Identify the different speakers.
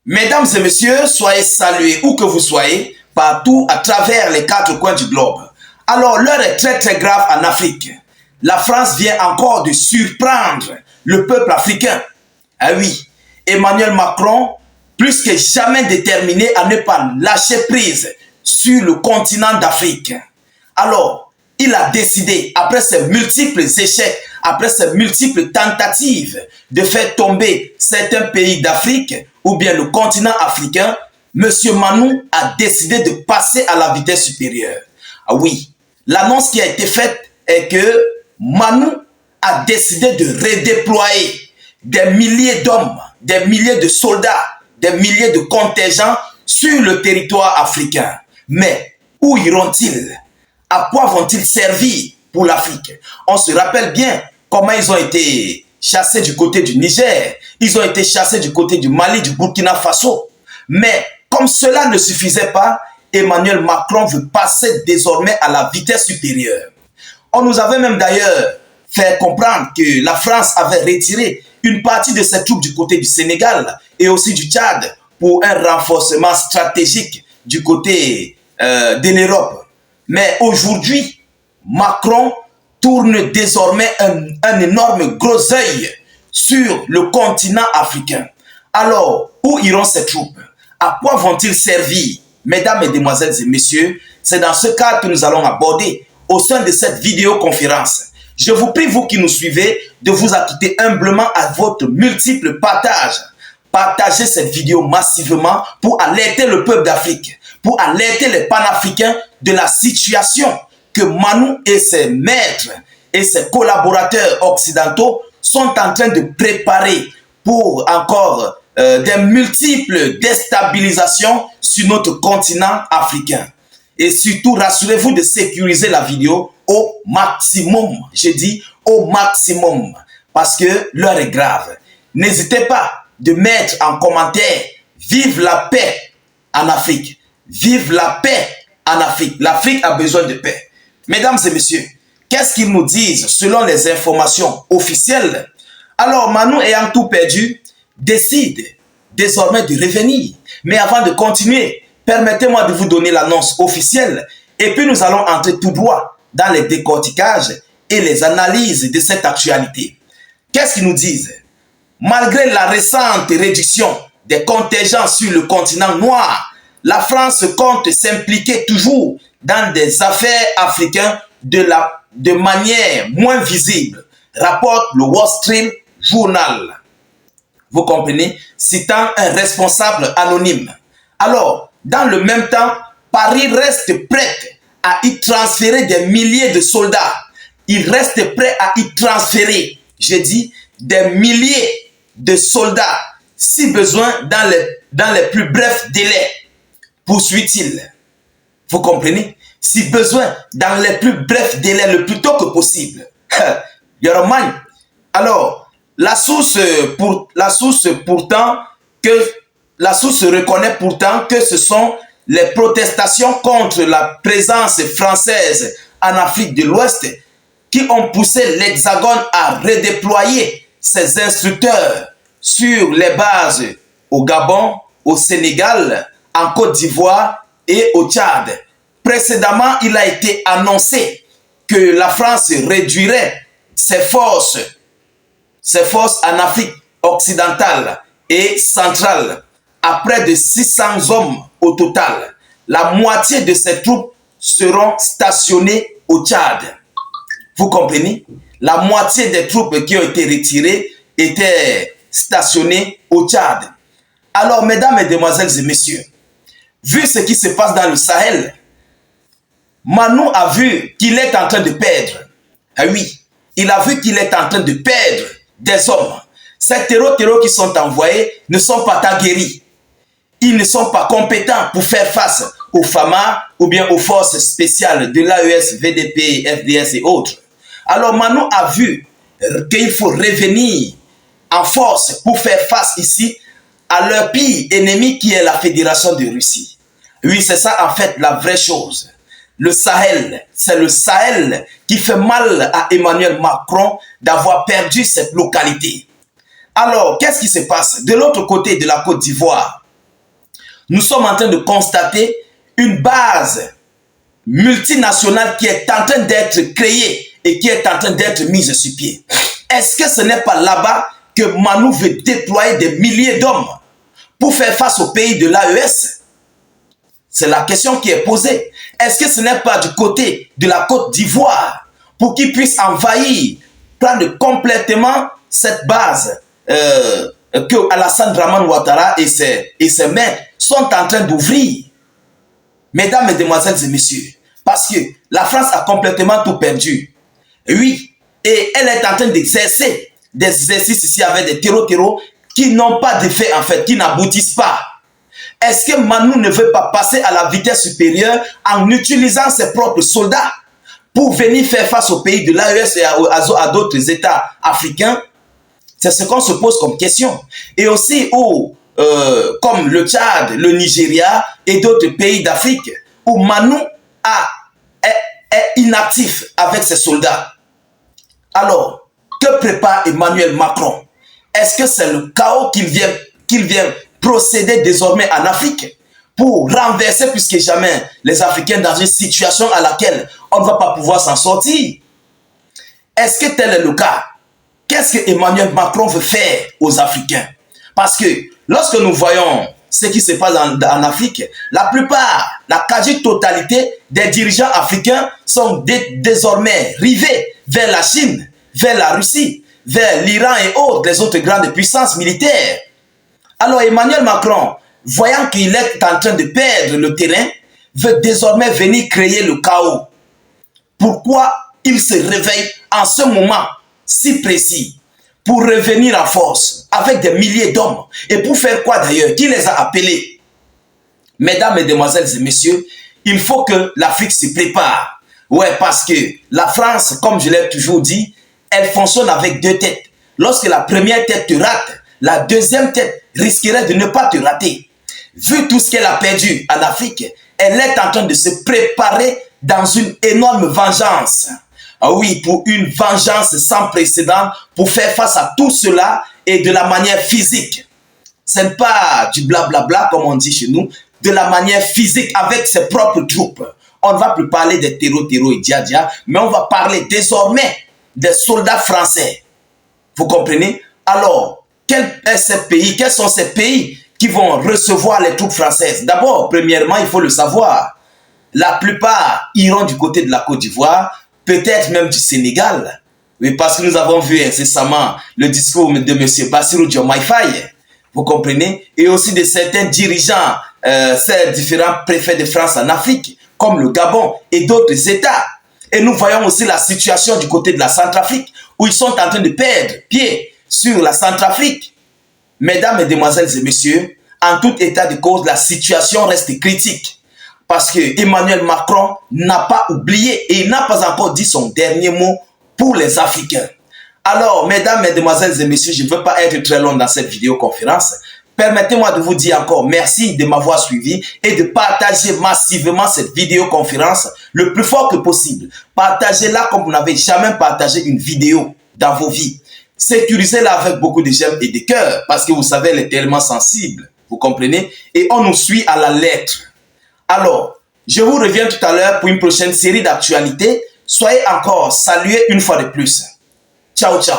Speaker 1: Mesdames et messieurs, soyez salués où que vous soyez, partout à travers les quatre coins du globe. Alors, l'heure est très très grave en Afrique. La France vient encore de surprendre le peuple africain. Ah oui, Emmanuel Macron, plus que jamais déterminé à ne pas lâcher prise sur le continent d'Afrique. Alors, il a décidé, après ses multiples échecs, après ses multiples tentatives de faire tomber certains pays d'Afrique ou bien le continent africain, M. Manou a décidé de passer à la vitesse supérieure. Ah oui, l'annonce qui a été faite est que Manou a décidé de redéployer des milliers d'hommes, des milliers de soldats, des milliers de contingents sur le territoire africain. Mais où iront-ils? À quoi vont-ils servir pour l'Afrique? On se rappelle bien comment ils ont été chassés du côté du Niger, ils ont été chassés du côté du Mali, du Burkina Faso. Mais comme cela ne suffisait pas, Emmanuel Macron veut passer désormais à la vitesse supérieure. On nous avait même d'ailleurs fait comprendre que la France avait retiré une partie de ses troupes du côté du Sénégal et aussi du Tchad pour un renforcement stratégique du côté de l'Europe. Mais aujourd'hui, Macron tourne désormais un énorme gros œil sur le continent africain. Alors, où iront ces troupes? À quoi vont-ils servir? Mesdames, Mesdemoiselles et Messieurs, c'est dans ce cadre que nous allons aborder au sein de cette vidéoconférence. Je vous prie, vous qui nous suivez, de vous acquitter humblement à votre multiple partage. Partagez cette vidéo massivement pour alerter le peuple d'Afrique, pour alerter les panafricains de la situation que Manou et ses maîtres et ses collaborateurs occidentaux sont en train de préparer pour encore des multiples déstabilisations sur notre continent africain. Et surtout, rassurez-vous de sécuriser la vidéo au maximum. Je dis au maximum parce que l'heure est grave. N'hésitez pas de mettre en commentaire « Vive la paix en Afrique ». Vive la paix en Afrique. L'Afrique a besoin de paix. Mesdames et messieurs, qu'est-ce qu'ils nous disent selon les informations officielles? Alors, Manou ayant tout perdu, décide désormais de revenir. Mais avant de continuer, permettez-moi de vous donner l'annonce officielle et puis nous allons entrer tout droit dans les décorticages et les analyses de cette actualité. Qu'est-ce qu'ils nous disent? Malgré la récente réduction des contingents sur le continent noir, la France compte s'impliquer toujours dans des affaires africaines de manière moins visible, rapporte le Wall Street Journal. Vous comprenez? Citant un responsable anonyme. Alors, dans le même temps, Paris reste prête à y transférer des milliers de soldats. Il reste prêt à y transférer, je dis, des milliers de soldats, si besoin, dans les plus brefs délais, poursuit-il. Vous comprenez? Si besoin, dans les plus brefs délais, le plus tôt que possible. Yoromani. Alors, la source reconnaît pourtant que ce sont les protestations contre la présence française en Afrique de l'Ouest qui ont poussé l'Hexagone à redéployer ses instructeurs sur les bases au Gabon, au Sénégal, en Côte d'Ivoire et au Tchad. Précédemment, il a été annoncé que la France réduirait ses forces en Afrique occidentale et centrale à près de 600 hommes au total. La moitié de ces troupes seront stationnées au Tchad. Vous comprenez? La moitié des troupes qui ont été retirées étaient stationnées au Tchad. Alors, mesdames, mesdemoiselles et messieurs, vu ce qui se passe dans le Sahel, Manou a vu qu'il est en train de perdre. Ah oui, il a vu qu'il est en train de perdre des hommes. Ces terreaux qui sont envoyés ne sont pas aguerris. Ils ne sont pas compétents pour faire face aux FAMA ou bien aux forces spéciales de l'AES, VDP, FDS et autres. Alors Manou a vu qu'il faut revenir en force pour faire face ici à leur pire ennemi qui est la Fédération de Russie. Oui, c'est ça en fait la vraie chose. Le Sahel, c'est le Sahel qui fait mal à Emmanuel Macron d'avoir perdu cette localité. Alors, qu'est-ce qui se passe? De l'autre côté de la Côte d'Ivoire, nous sommes en train de constater une base multinationale qui est en train d'être créée et qui est en train d'être mise sur pied. Est-ce que ce n'est pas là-bas que Manu veut déployer des milliers d'hommes pour faire face aux pays de l'AES? C'est la question qui est posée. Est-ce que ce n'est pas du côté de la Côte d'Ivoire pour qu'ils puissent envahir, prendre complètement cette base que Alassane Dramane Ouattara et ses maîtres sont en train d'ouvrir? Mesdames, mesdemoiselles et messieurs, parce que la France a complètement tout perdu. Oui, et elle est en train d'exercer des exercices ici avec des terreaux qui n'ont pas d'effet en fait, qui n'aboutissent pas. Est-ce que Manu ne veut pas passer à la vitesse supérieure en utilisant ses propres soldats pour venir faire face aux pays de l'AES et à d'autres États africains? C'est ce qu'on se pose comme question. Et aussi comme le Tchad, le Nigeria et d'autres pays d'Afrique où Manu est inactif avec ses soldats. Alors, que prépare Emmanuel Macron? Est-ce que c'est le chaos qu'il vient procéder désormais en Afrique pour renverser plus que jamais les Africains dans une situation à laquelle on ne va pas pouvoir s'en sortir? Est-ce que tel est le cas? Qu'est-ce que Emmanuel Macron veut faire aux Africains? Parce que lorsque nous voyons ce qui se passe en Afrique, la plupart, la quasi-totalité des dirigeants africains sont désormais rivés vers la Chine, vers la Russie, vers l'Iran et autres, les autres grandes puissances militaires. Alors Emmanuel Macron, voyant qu'il est en train de perdre le terrain, veut désormais venir créer le chaos. Pourquoi il se réveille en ce moment si précis? Pour revenir en force avec des milliers d'hommes. Et pour faire quoi d'ailleurs? Qui les a appelés? Mesdames, mesdemoiselles et messieurs, il faut que l'Afrique se prépare. Ouais, parce que la France, comme je l'ai toujours dit, elle fonctionne avec deux têtes. Lorsque la première tête te rate, la deuxième tête risquerait de ne pas te rater. Vu tout ce qu'elle a perdu en Afrique, elle est en train de se préparer dans une énorme vengeance. Ah oui, pour une vengeance sans précédent, pour faire face à tout cela et de la manière physique. Ce n'est pas du blablabla, comme on dit chez nous, de la manière physique avec ses propres troupes. On ne va plus parler des terreaux et dia, mais on va parler désormais des soldats français. Vous comprenez? Alors, quels sont ces pays qui vont recevoir les troupes françaises? D'abord, premièrement, il faut le savoir, la plupart iront du côté de la Côte d'Ivoire, peut-être même du Sénégal. Oui, parce que nous avons vu incessamment le discours de M. Bassirou Diomaye Faye. Vous comprenez? Et aussi de certains dirigeants, ces différents préfets de France en Afrique, comme le Gabon et d'autres États. Et nous voyons aussi la situation du côté de la Centrafrique, où ils sont en train de perdre pied sur la Centrafrique. Mesdames, mesdemoiselles et messieurs, en tout état de cause, la situation reste critique. Parce que Emmanuel Macron n'a pas oublié et il n'a pas encore dit son dernier mot pour les Africains. Alors, mesdames, mesdemoiselles et messieurs, je ne veux pas être très long dans cette vidéoconférence. Permettez-moi de vous dire encore merci de m'avoir suivi et de partager massivement cette vidéoconférence le plus fort que possible. Partagez-la comme vous n'avez jamais partagé une vidéo dans vos vies. Sécurisez-la avec beaucoup de j'aime et de cœur parce que vous savez, elle est tellement sensible. Vous comprenez? Et on nous suit à la lettre. Alors, je vous reviens tout à l'heure pour une prochaine série d'actualités. Soyez encore salués une fois de plus. Ciao, ciao.